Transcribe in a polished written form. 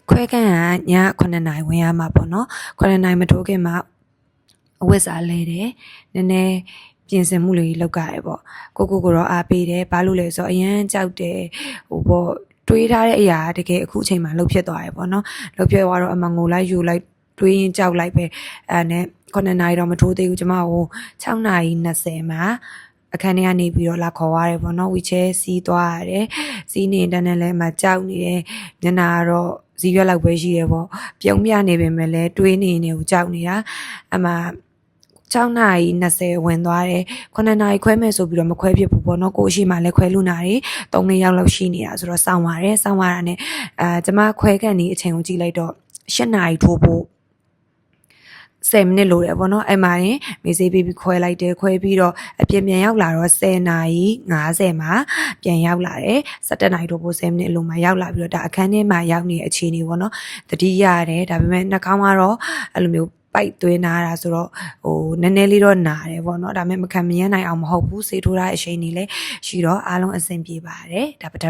ခွဲခန့်ကည9နာရီဝင်ရမှာပေါ့နော်9နာရီမထိုးခင်မှာအဝတ်စားလဲတယ်နည်းနည်းပြင်ဆင်မှုလေးလုပ်ကြရပေါ့ကိုတော့အားပေးတယ်ဘာလို့လဲဆိုတော့အရန်ကြောက်တယ်ဟိုပေါ့တွေးထားတဲ့အရာတကယ်အခုအချိန်မှာလှုပ်ဖြစ်သွားရပေါ့နော်လှုပ်ဖြစ်သွားတော့အမငိုလိုက်ယူလိုက်တွေးရင်ကြောက်လိုက်ပဲအဲ့နဲ့9နာရီတော့မထိုးသေးဘူးကျမကို6နာရီ20မှာအခန်းထဲကနေပြီးတော့လာခေါ်ရတယ်ပေါ့နော်ဝီချဲစီးသွားရတယ်စီးနေတန်းနဲ့လည်းမှကြောက်နေတယ်ညနာကတော့ဇီးရွက်လောက်ပဲရှိတယ်ပေါ့ပြုံးပြနေပေမဲ့လည်းတွေးနေကိုကြောက်နေတာအမှ6နာရီ20ဝင်သွားတယ်9နာရီခွဲမယ်ဆိုပြီးတော့မခွဲဖြစ်ဘူးပေါ့နော်ကိုအရှိမှလည်းခွဲလူနာတွေ3-4ယောက်လောက်ရှိနေတာဆိုတော့စောင့်ပါတယ်စောင့်ရတာနဲ့ကျမခွဲကန်ဒီအချိန်ကိုကြည့်လိုက်တော့8နာရီထိုးဖို့10မိနစ်လိုတယ်ပေါ့နော်အဲ့မှာရင်မေးစေးပြီးခွဲလိုက်တယ်ခွဲပြီးတော့အပြင်ပြန်ရောက်လာတော့10နာရီ50မှာပြန်ရောက်လာတယ်17နာရီထိုးဖို့10မိနစ်လိုမှရောက်လာပြီးတော့ဒါအခန်းထဲမှာရောက်နေအခြေအနေပေါ့နော်တတိရတယ်ဒါပေမဲ့နှာခေါင်းကတော့အဲ့လိုမျိုးပိုက်သွင်းနာတာဆိုတော့ဟိုနည်းနည်းလေးတော့နာတယ်ပေါ့နော်ဒါပေမဲ့မခံမရနိုင်အောင်မဟုတ်ဘူးစေးထိုးတာအချိန်ကြီးလဲရှိတော့အားလုံးအဆင်ပြေပါတယ်ဒါပထမ